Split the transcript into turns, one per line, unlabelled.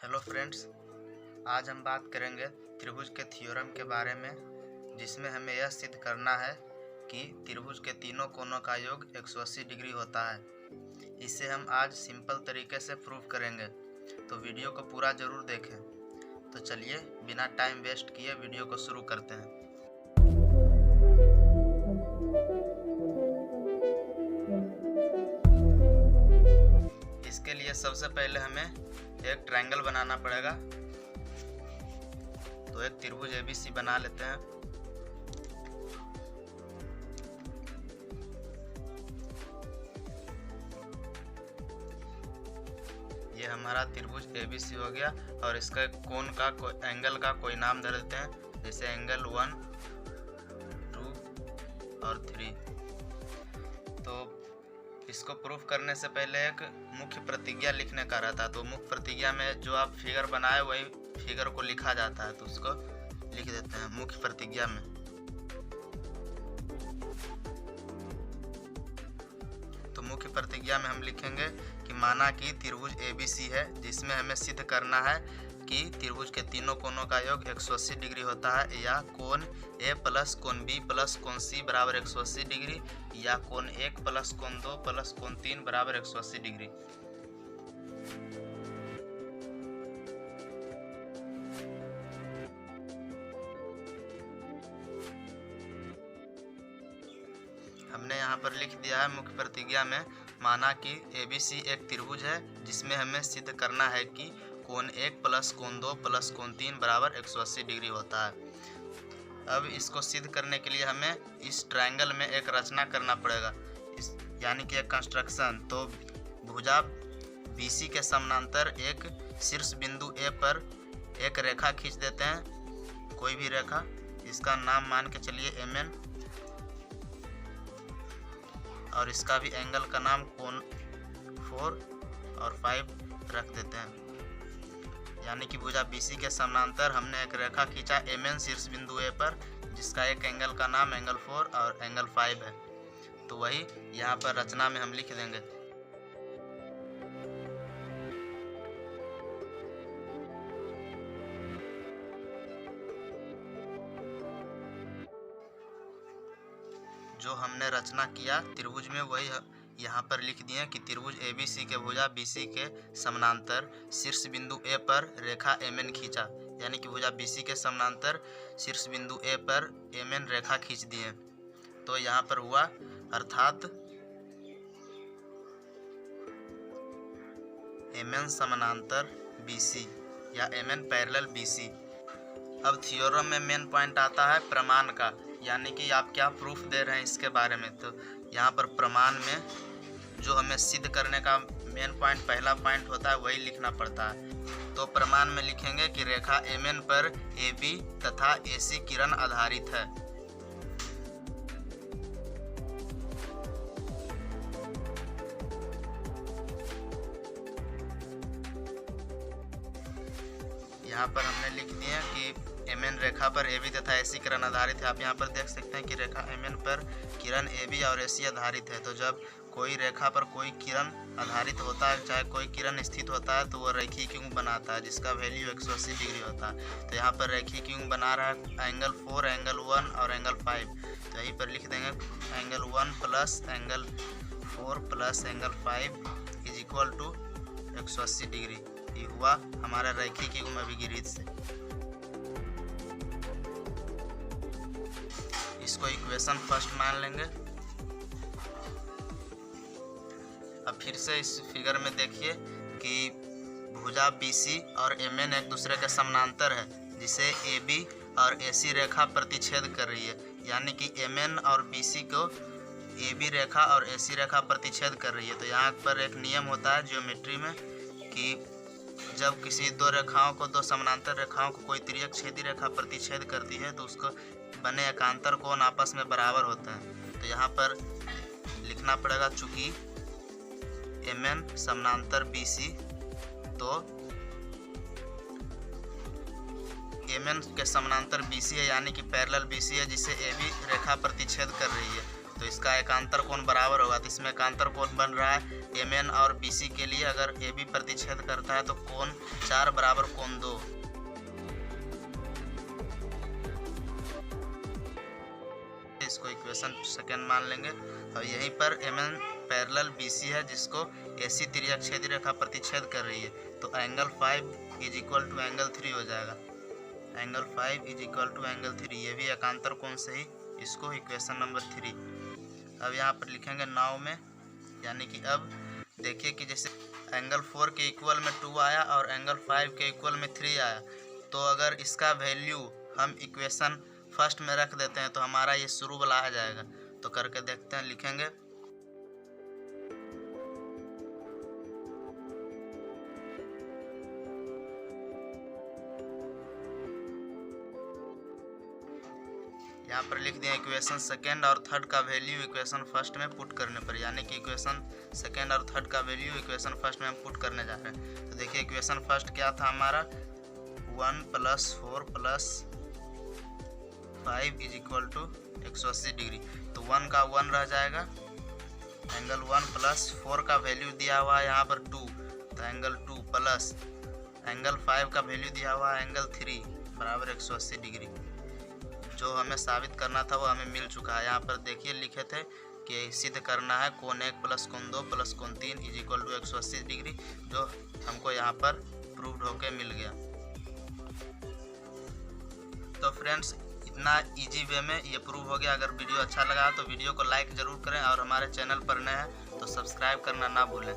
Hello friends, आज हम बात करेंगे त्रिभुज के थ्योरम के बारे में, जिसमें हमें यह सिद्ध करना है कि त्रिभुज के तीनों कोनों का योग 180 डिग्री होता है। इसे हम आज सिंपल तरीके से प्रूव करेंगे, तो वीडियो को पूरा ज़रूर देखें। तो चलिए बिना टाइम वेस्ट किए वीडियो को शुरू करते हैं। इसके लिए सबसे पहले हमें एक ट्रायंगल बनाना पड़ेगा। तो एक त्रिभुज ABC बना लेते हैं। ये हमारा त्रिभुज ABC हो गया और इसका कोण का एंगल का कोई नाम दे देते हैं, जैसे एंगल 1, 2 और 3। तो इसको प्रूफ करने से पहले एक मुख्य प्रतिज्ञा लिखने का रहता है। तो मुख्य प्रतिज्ञा में जो आप फिगर बनाए वही फिगर को लिखा जाता है, तो उसको लिख देते हैं मुख्य प्रतिज्ञा में। तो मुख्य प्रतिज्ञा में हम लिखेंगे कि माना कि त्रिभुज ABC है, जिसमें हमें सिद्ध करना है कि त्रिभुज के तीनों कोनों का योग 180 डिग्री होता है, या कोण A प्लस कोण B प्लस कोण C बराबर 180 डिग्री, या कोण 1 प्लस कोण 2 प्लस कोण 3 बराबर 180 डिग्री। हमने यहाँ पर लिख दिया है मुख्य प्रतिज्ञा में, माना कि ABC एक त्रिभुज है जिसमें हमें सिद्ध करना है कि कोण 1 प्लस कोण 2 प्लस कोण 3 बराबर 180 डिग्री होता है। अब इसको सिद्ध करने के लिए हमें इस ट्रायंगल में एक रचना करना पड़ेगा, यानी कि एक कंस्ट्रक्शन। तो भुजा BC के समानांतर एक शीर्ष बिंदु A पर एक रेखा खींच देते हैं, कोई भी रेखा। इसका नाम मान के चलिए MN, और इसका भी एंगल का नाम कोण 4 और 5 रख देते हैं। यानी कि भुजा BC के समानांतर हमने एक रेखा खींचा MN शीर्ष बिंदु A पर, जिसका एक एंगल का नाम एंगल 4 और एंगल 5 है। तो वही यहाँ पर रचना में हम लिख देंगे। जो हमने रचना किया त्रिभुज में, वही यहाँ पर लिख दिए कि त्रिभुज ABC के भुजा BC के समानांतर शीर्ष बिंदु A पर रेखा MN खींचा, यानी कि भुजा BC के समानांतर शीर्ष बिंदु A पर MN रेखा खींच दिए। तो यहाँ पर हुआ, अर्थात MN समानांतर BC या MN पैरेलल BC। अब थ्योरम में मेन पॉइंट आता है प्रमाण का, यानी कि आप क्या प्रूफ दे रहे हैं इसके बारे में। तो यहाँ पर प्रमाण में जो हमें सिद्ध करने का मेन पॉइंट, पहला पॉइंट होता है, वही लिखना पड़ता है। तो प्रमाण में लिखेंगे कि रेखा MN पर AB तथा AC किरण आधारित है। यहाँ पर हमने लिख दिया कि MN रेखा पर AB तथा AC किरण आधारित है। आप यहाँ पर देख सकते हैं कि रेखा MN पर किरण AB और AC आधारित है। तो जब कोई रेखा पर कोई किरण आधारित होता है, चाहे कोई किरण स्थित होता है, तो वो रेखीय युग्म बनाता है, जिसका वैल्यू 180 डिग्री होता है। तो यहाँ पर रेखीय युग्म बना रहा है एंगल 4, एंगल 1 और एंगल 5। तो यहीं पर लिख देंगे angle 1 plus angle 4 plus angle 5 is equal to 180 degree. ये हुआ हमारा रेखीय युग्म अभिगिरित से। इसको इक्वेशन फर्स्ट मान लेंगे। अब फिर से इस फिगर में देखिए कि भुजा BC और MN एक दूसरे के समानांतर है, जिसे AB और AC रेखा प्रतिच्छेद कर रही है। यानी कि MN और BC को AB रेखा और AC रेखा प्रतिच्छेद कर रही है। तो यहाँ पर एक नियम होता है ज्योमेट्री में कि जब किसी दो रेखाओं को, दो समानांतर रेखाओं को कोई तिर्यक छेदी रेखा प्रतिच्छेद करती है, तो उसको बने एकांतर कोण आपस में बराबर होते हैं। तो यहाँ पर लिखना पड़ेगा, चूंकि MN समानांतर BC, तो MN के समानांतर BC है, यानी कि पैरेलल BC है, जिसे AB रेखा प्रतिच्छेद कर रही है। तो इसका एकांतर कोण बराबर होगा। तो इसमें एकांतर कोण बन रहा है MN और BC के लिए अगर AB प्रतिच्छेद करता है तो कोण 4 बराबर कोण 2। इसको इक्वेशन सेकेंड मान लेंगे। और यहीं पर MN पैरेलल BC है जिसको AC तिर्यक छेदी रेखा प्रतिच्छेद कर रही है, तो angle 5 is equal to angle 3 हो जाएगा। Angle 5 is equal to angle 3, ये भी एकांतर कोण से ही, इसको इक्वेशन नंबर 3। अब यहाँ पर लिखेंगे नाउ में, यानी कि अब देखिए कि जैसे एंगल 4 के इक्वल में 2 आया और एंगल 5 के इक्वल में 3 आया, तो अगर इसका वैल्यू हम इक्वेशन फर्स्ट में रख देते हैं तो हमारा ये शुरू वाला आ जाएगा। तो करके देखते हैं, लिखेंगे यहाँ पर लिख दिया इक्वेशन सेकेंड और थर्ड का वैल्यू इक्वेशन फर्स्ट में पुट करने पर, यानी कि इक्वेशन सेकेंड और थर्ड का वैल्यू इक्वेशन फर्स्ट में हम पुट करने जा रहे हैं। तो देखिए इक्वेशन फर्स्ट क्या था हमारा, 1 + 4 + 5 इज इक्वल टू 180 डिग्री। तो 1 का 1 रह जाएगा, एंगल 1 + 4 का वैल्यू दिया हुआ है यहाँ पर 2, तो एंगल 2 प्लस एंगल 5 का वैल्यू दिया हुआ है एंगल 3 बराबर 180 डिग्री। जो हमें साबित करना था वो हमें मिल चुका है। यहाँ पर देखिए लिखे थे कि सिद्ध करना है कोण 1 + कोण 2 + कोण 3 इज इक्वल टू 180 डिग्री, जो हमको यहाँ पर प्रूव्ड होके मिल गया। तो फ्रेंड्स इतना इजी वे में ये प्रूव हो गया। अगर वीडियो अच्छा लगा तो वीडियो को लाइक ज़रूर करें और हमारे चैनल पर नए हैं तो सब्सक्राइब करना ना भूलें।